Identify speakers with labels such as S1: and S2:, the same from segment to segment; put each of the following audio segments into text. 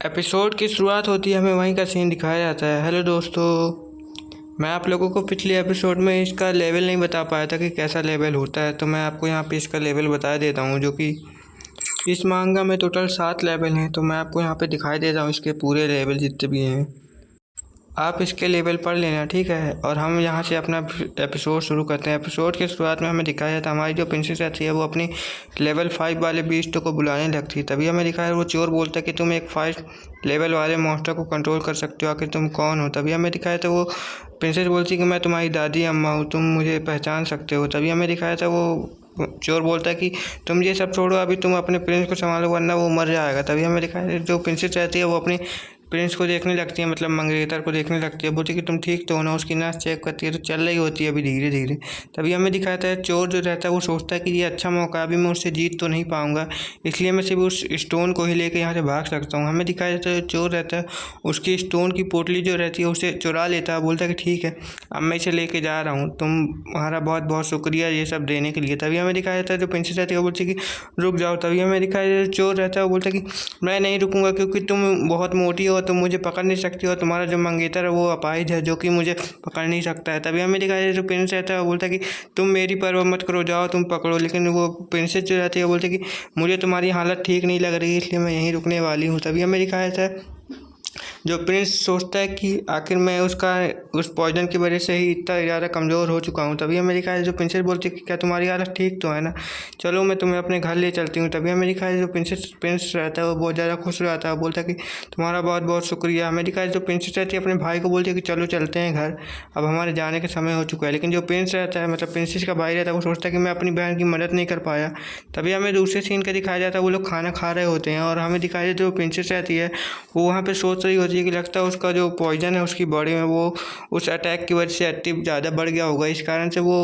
S1: Episode की शुरुआत होती है, हमें वहीं का सीन दिखाया जाता है। हेलो दोस्तों, मैं आप लोगों को पिछले एपिसोड में इसका लेवल नहीं बता पाया था कि कैसा लेवल होता है, तो मैं आपको यहाँ पे इसका लेवल बता देता हूँ। जो कि इस मांगा में टोटल 7 लेवल हैं, तो मैं आपको यहाँ पे दिखाई देता हूँ इसके पूरे लेवल जितने भी हैं। आप इसके लेवल पढ़ लेना, ठीक है। और हम यहाँ से अपना एपिसोड शुरू करते हैं। एपिसोड की शुरुआत में हमें दिखाया जाता है हमारी जो प्रिंसेस रहती है वो अपनी लेवल 5 वाले बीस्ट को बुलाने लगती है। तभी हमें दिखाया वो चोर बोलता है कि तुम एक 5 लेवल वाले मॉन्स्टर को कंट्रोल कर सकते हो, आखिर तुम कौन हो। तभी हमें दिखाया था वो प्रिंसेस बोलती है कि मैं तुम्हारी दादी अम्मा हूँ, तुम मुझे पहचान सकते हो। तभी हमें दिखाया था वो चोर बोलता है कि तुम ये सब छोड़ो, अभी तुम अपने प्रिंस को संभालो वरना वो मर जाएगा। तभी हमें दिखाया है जो प्रिंसेस रहती है वो अपनी प्रिंस को देखने लगती है, मतलब मंगेतर को देखने लगती है, बोलती है कि तुम ठीक तो हो ना। उसकी नस चेक करती है तो चल रही होती है अभी धीरे धीरे। तभी हमें दिखाता है चोर जो रहता है वो सोचता है कि ये अच्छा मौका है, अभी मैं उससे जीत तो नहीं पाऊंगा, इसलिए मैं सिर्फ उस स्टोन को ही लेकर यहाँ से भाग सकता हूँ। हमें दिखाया जाता है चोर रहता है उसकी स्टोन की पोटली जो रहती है उसे चुरा लेता है, बोलता है कि ठीक है अब मैं इसे लेके जा रहा हूँ, तुम्हारा बहुत बहुत शुक्रिया ये सब देने के लिए। तभी हमें दिखाया जाता है जो प्रिंसेस रहती है वो बोलती है कि रुक जाओ। तभी हमें दिखाया जाता है चोर रहता है वो बोलता है कि मैं नहीं रुकूंगा, क्योंकि तुम बहुत मोटी हो, तुम मुझे पकड़ नहीं सकती हो, तुम्हारा जो मंगेतर है वो अपाहिज है जो कि मुझे पकड़ नहीं सकता है। तभी हमें दिखाया जाता है जो प्रिंस रहता है वो बोलता है कि तुम मेरी परवाह मत करो, जाओ तुम पकड़ो। लेकिन वो प्रिंसेस जो रहती है वो बोलती है कि मुझे तुम्हारी हालत ठीक नहीं लग रही है, इसलिए मैं यहीं रुकने वाली हूँ। तभी हमें दिखाया जाता है जो प्रिंस सोचता है कि आखिर मैं उस पॉइजन की वजह से ही इतना ज़्यादा कमज़ोर हो चुका हूँ। तभी हमें दिखा है जो प्रिंसेस बोलती है कि क्या तुम्हारी हालत ठीक तो है ना, चलो मैं तुम्हें अपने घर ले चलती हूँ। तभी हमें दिखा है जो प्रिंस रहता है वो बहुत ज़्यादा खुश रहता है, बोलता है कि तुम्हारा बहुत बहुत शुक्रिया। हमें दिखा है जो प्रिंसेस रहती है अपने भाई को बोलती है कि चलो चलते हैं घर, अब हमारे जाने का समय हो चुका है। लेकिन जो प्रिंस रहता है मतलब प्रिंसेस का भाई रहता है वो सोचता है कि मैं अपनी बहन की मदद नहीं कर पाया। तभी हमें दूसरे सीन का दिखाया जाता है वो लोग खाना खा रहे होते हैं और हमें दिखाया जाता है जो प्रिंसेस रहती है वो वहाँ पे सोच रही होती है कि लगता है उसका जो पॉइजन है उसकी बॉडी में वो उस अटैक की वजह से एक्टिव ज़्यादा बढ़ गया होगा, इस कारण से वो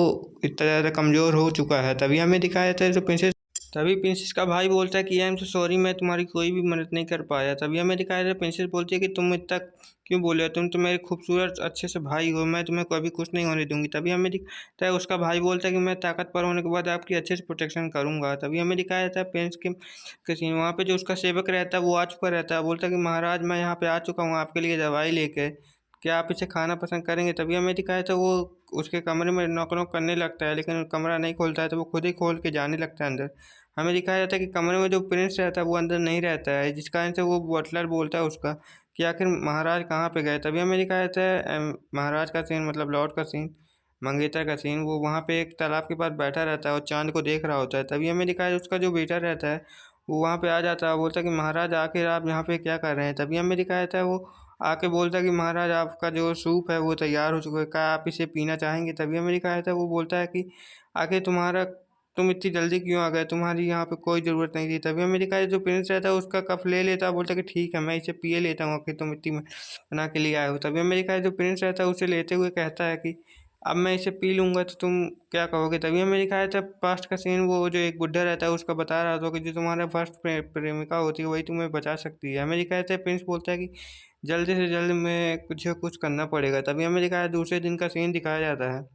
S1: इतना ज़्यादा कमज़ोर हो चुका है। तभी हमें दिखाया जाता है जो प्रिंसेस का भाई बोलता है कि आई एम सो सॉरी, मैं तुम्हारी कोई भी मदद नहीं कर पाया। तभी हमें दिखाया जाता है प्रिंसेस बोलती है कि तुम इतना क्यों बोले हो, तुम तो मेरे खूबसूरत अच्छे से भाई हो, मैं तुम्हें कभी कुछ नहीं होने दूंगी। तभी हमें दिखाता है उसका भाई बोलता है कि मैं ताकतवर होने के बाद आपकी अच्छे से प्रोटेक्शन करूंगा। तभी हमें दिखाया जाता है प्रिंस के सीन, वहाँ पे जो उसका सेवक रहता है वो आ चुका रहता है, बोलता है कि महाराज मैं यहाँ पे आ चुका हूँ आपके लिए दवाई लेके, क्या आप इसे खाना पसंद करेंगे। तभी हमें दिखाया था वो उसके कमरे में नॉक नॉक करने लगता है, लेकिन कमरा नहीं खोलता है तो वो खुद ही खोल के जाने लगता है अंदर। हमें दिखाया जाता है कि कमरे में जो प्रिंस रहता है वो अंदर नहीं रहता है, जिस कारण से वो बटलर बोलता है उसका कि आखिर महाराज कहाँ पे गए। तभी हमें दिखाया जाता है महाराज का सीन मतलब लॉर्ड का सीन, मंगेतर का सीन, वो वहाँ पे एक तालाब के पास बैठा रहता है और चांद को देख रहा होता है। तभी हमें दिखाया उसका जो बेटा रहता है वो वहाँ पे आ जाता है, बोलता है कि महाराज आखिर आप यहाँ पे क्या कर रहे हैं। तभी हमें दिखाया जाता है वो आके बोलता है कि महाराज आपका जो सूप है वो तैयार हो चुका है, क्या आप इसे पीना चाहेंगे। तभी हमें दिखाया जाता है वो बोलता है कि आखिर तुम इतनी जल्दी क्यों आ गए, तुम्हारी यहाँ पे कोई ज़रूरत नहीं थी। तभी हमें दिखाया जो प्रिंस रहता है उसका कप ले लेता है, बोलता है कि ठीक है मैं इसे पिए लेता हूँ, आखिर तुम इतनी बना के लिए आए हो। तभी हमें दिखाया जो प्रिंस रहता है उसे लेते हुए कहता है कि अब मैं इसे पी लूँगा तो तुम क्या कहोगे। तभी हमें दिखाया था पास्ट का सीन, वो जो एक बुढ़ा रहता है उसका बता रहा था कि जो तुम्हारा फर्स्ट प्रेमिका होती है वही तुम्हें बचा सकती है। हमें दिखाया था प्रिंस बोलता है कि जल्दी से जल्द में कुछ करना पड़ेगा। तभी हमें दिखाया दूसरे दिन का सीन दिखाया जाता है,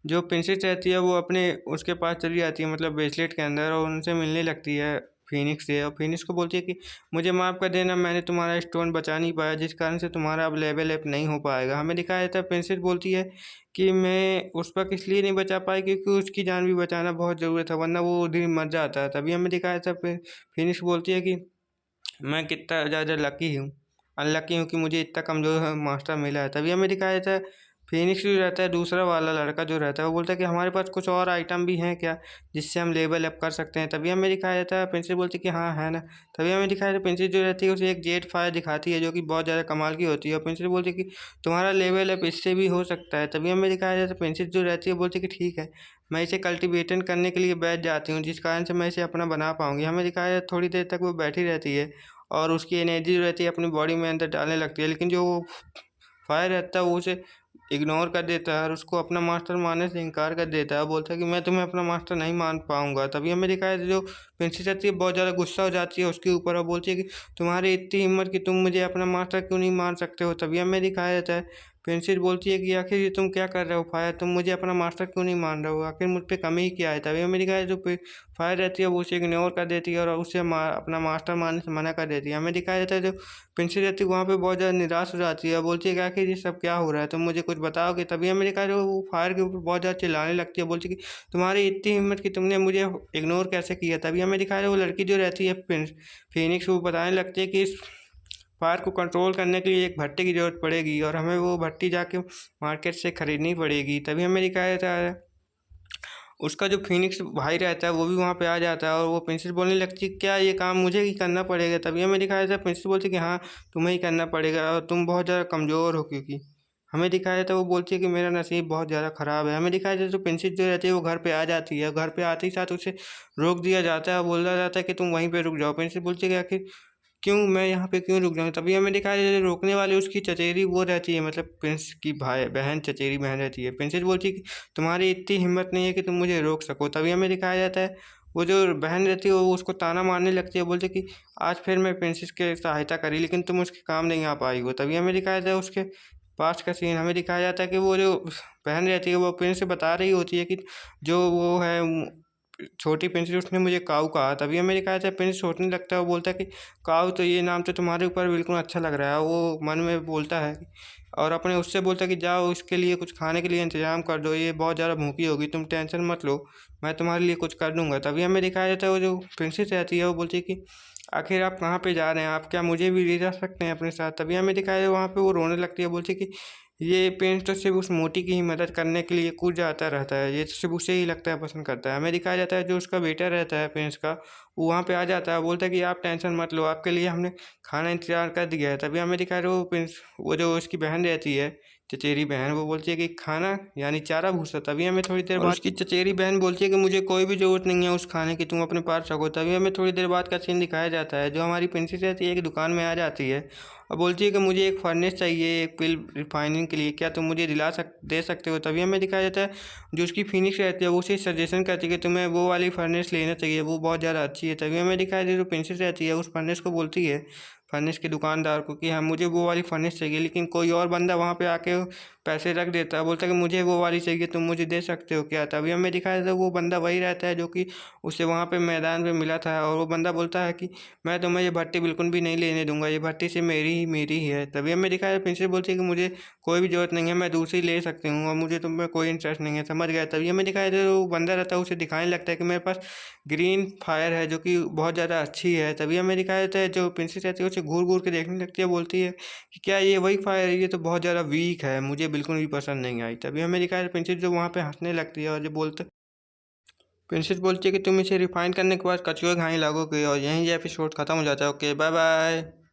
S1: जो प्रिंसेस रहती है वो अपने उसके पास चली जाती है मतलब ब्रेसलेट के अंदर, और उनसे मिलने लगती है फिनिक्स से, और फिनिक्स को बोलती है कि मुझे माफ़ कर देना, मैंने तुम्हारा स्टोन बचा नहीं पाया जिस कारण से तुम्हारा अब लेवल अप नहीं हो पाएगा। हमें दिखाया जाता है प्रिंसेस बोलती है कि मैं उस वक्त इसलिए नहीं बचा पाई क्योंकि उसकी जान भी बचाना बहुत ज़रूरी था, वरना वो उधर मर जाता है। तभी हमें दिखाया जाता है फिनिक्स बोलती है कि मैं कितना ज़्यादा लकी हूँ, अनलकी हूँ कि मुझे इतना कमज़ोर मास्टर मिला है। तभी हमें दिखाया जाता है फिनिक्स जो रहता है दूसरा वाला लड़का जो रहता है वो बोलता है कि हमारे पास कुछ और आइटम भी हैं क्या जिससे हम लेवल अप कर सकते हैं। तभी हमें दिखाया जाता है प्रिंसेस बोलती है कि हाँ है ना। तभी हमें दिखाया जाता है प्रिंसेस जो रहती है उसे एक जेट फायर दिखाती है जो कि बहुत ज़्यादा कमाल की होती है, और प्रिंसेस बोलती है कि तुम्हारा लेवल अप इससे भी हो सकता है। तभी हमें दिखाया जाता है प्रिंसेस जो रहती है बोलती है कि ठीक है मैं इसे कल्टिवेशन करने के लिए बैठ जाती हूँ जिस कारण से मैं इसे अपना बना पाऊँगी। हमें दिखाया जाता है थोड़ी देर तक वो बैठी रहती है और उसकी एनर्जी जो रहती है अपनी बॉडी में अंदर डालने लगती है, लेकिन जो वो फायर रहता है वो उसे इग्नोर कर देता है और उसको अपना मास्टर मानने से इनकार कर देता है, बोलता है कि मैं तुम्हें अपना मास्टर नहीं मान पाऊंगा। तभी हमें दिखाया जो प्रिंसेस रहती है बहुत ज़्यादा गुस्सा हो जाती है उसके ऊपर और बोलती है कि तुम्हारी इतनी हिम्मत कि तुम मुझे अपना मास्टर क्यों नहीं मान सकते हो। तभी हमें दिखाया जाता है प्रिंसेस बोलती है कि आखिर ये तुम क्या कर रहे हो फायर, तुम मुझे अपना मास्टर क्यों नहीं मान रहे हो, आखिर मुझ पे कमी ही क्या है। तभी हमें दिखाया जो फायर रहती है वो उसे इग्नोर कर देती है और उसे अपना मास्टर मानने से मना कर देती है। हमें दिखाया जाता है जो प्रिंसेस रहती है वहाँ पे बहुत ज़्यादा निराश हो जाती है, बोलती है कि आखिर ये सब क्या हो रहा है, तुम मुझे कुछ बताओगे। तभी हमें दिखाया जो वो फायर के ऊपर बहुत ज़्यादा चिल्लाने लगती है, बोलती है कि तुम्हारी इतनी हिम्मत कि तुमने मुझे इग्नोर कैसे किया। तभी हमें दिखाया वो लड़की जो रहती है फिनिक्स, वो बताने लगती है कि इस फायर को कंट्रोल करने के लिए एक भट्टी की ज़रूरत पड़ेगी और हमें वो भट्टी जाके मार्केट से ख़रीदनी पड़ेगी। तभी हमें दिखाया जाता है उसका जो फिनिक्स भाई रहता है वो भी वहाँ पे आ जाता है और वो प्रिंसेस बोलने लगती है क्या ये काम मुझे ही करना पड़ेगा। तभी हमें दिखाया जाता है प्रिंसेस बोलती है कि हाँ तुम्हें ही करना पड़ेगा और तुम बहुत ज़्यादा कमज़ोर हो, क्योंकि हमें दिखाया जाता है वो बोलती है कि मेरा नसीब बहुत ज़्यादा ख़राब है। हमें दिखाया जाता है तो प्रिंसेस जो रहती है वो घर पे आ जाती है, घर पे आते ही साथ उसे रोक दिया जाता है, बोला जाता है कि तुम वहीं पे रुक जाओ। प्रिंसेस बोलती है कि आखिर क्यों, मैं यहाँ पे क्यों रुक जाऊँ। तभी हमें दिखाया जाता है रोकने वाली उसकी चचेरी वो रहती है, मतलब प्रिंस की भाई बहन, चचेरी बहन रहती है। प्रिंसेस बोलती है कि तुम्हारी इतनी हिम्मत नहीं है कि तुम मुझे रोक सको। तभी हमें दिखाया जाता है वो जो बहन रहती है वो उसको ताना मारने लगती है, बोलती है कि आज फिर मैं प्रिंसेस की सहायता करी लेकिन तुम उसके काम नहीं आ पाई हो। तभी हमें दिखाया जाता है उसके पास का सीन, हमें दिखाया जाता है कि वो जो बहन रहती है वो प्रिंस से बता रही होती है कि जो वो है छोटी प्रिंसेस उसने मुझे काऊ कहा। तभी हमें दिखाया जाता है प्रिंस सोचने लगता है, वो बोलता है कि काऊ तो ये नाम तो तुम्हारे ऊपर बिल्कुल अच्छा लग रहा है। वो मन में बोलता है और अपने उससे बोलता है कि जाओ इसके लिए कुछ खाने के लिए इंतजाम कर दो, ये बहुत ज़्यादा भूखी होगी, तुम टेंशन मत लो, मैं तुम्हारे लिए कुछ कर दूंगा। तभी हमें दिखाया जाता है वो जो प्रिंसेस रहती है वो बोलती है कि आखिर आप कहाँ पे जा रहे हैं, आप क्या मुझे भी ले जा सकते हैं अपने साथ। तभी हमें दिखाया जाए वहाँ पे वो रोने लगती है, बोलती है कि ये प्रिंस तो सिर्फ उस मोटी की ही मदद करने के लिए कूद जाता रहता है, ये तो सिर्फ उसे ही लगता है पसंद करता है। हमें दिखाया जाता है जो उसका बेटा रहता है प्रिंस का, वो वहाँ पे आ जाता है, बोलता है कि आप टेंशन मत लो, आपके लिए हमने खाना इंतजार कर दिया है। तभी हमें दिखाया वो प्रिंस, वो जो उसकी बहन रहती है चचेरी बहन, वो बोलती है कि खाना यानी चारा भूसा। तभी हमें थोड़ी देर बाद उसकी चचेरी बहन बोलती है कि मुझे कोई भी ज़रूरत नहीं है उस खाने की, तुम अपने पास रखो। तभी हमें थोड़ी देर बाद का सीन दिखाया जाता है जो हमारी प्रिंसेस रहती है एक दुकान में आ जाती है और बोलती है कि मुझे एक फर्नेस चाहिए एक पिल रिफाइनिंग के लिए, क्या तुम मुझे दे सकते हो। तभी हमें दिखाया जाता है जो उसकी फिनिक्स रहती है वो उसे सजेशन करती है कि तुम्हें वो वाली फर्नेस लेना चाहिए, वो बहुत ज़्यादा अच्छी है। तभी हमें दिखाया जाता है जो प्रिंसेस रहती है उस फर्नेस को बोलती है, फर्नेस के दुकानदार को, कि हाँ मुझे वो वाली फर्नेस चाहिए, लेकिन कोई और बंदा वहाँ पे आके पैसे रख देता है, बोलता है कि मुझे वो वाली चाहिए, तुम मुझे दे सकते हो क्या। तभी हमें दिखाया जाता है वो बंदा वही रहता है जो कि उसे वहाँ पे मैदान में मिला था और वो बंदा बोलता है कि मैं तुम्हें ये भट्टी बिल्कुल भी नहीं लेने दूंगा, ये भट्टी से मेरी ही है। तभी हमें दिखाया प्रिंसेस बोलती है कि मुझे कोई भी जरूरत नहीं है, मैं दूसरी ले सकती हूँ और मुझे तुम में कोई इंटरेस्ट नहीं है, समझ गया। तभी हमें दिखाया जाता है वो बंदा रहता है उसे दिखाने लगता है कि मेरे पास ग्रीन फायर है जो कि बहुत ज़्यादा अच्छी है। तभी हमें दिखाया जाता है जो प्रिंसेस रहती है उसे घूर घूर के देखने लगती है, बोलती है कि क्या ये वही फायर है, ये तो बहुत ज़्यादा वीक है, मुझे बिल्कुल भी पसंद नहीं आई। तभी हमें दिखाया जाता है प्रिंसेस जो वहाँ पे हंसने लगती है और जो बोलते प्रिंसेस बोलती है कि तुम इसे रिफाइन करने के बाद कचुए घानी लागोगे और यहीं ये एपिसोड खत्म हो जाता है। Okay bye bye.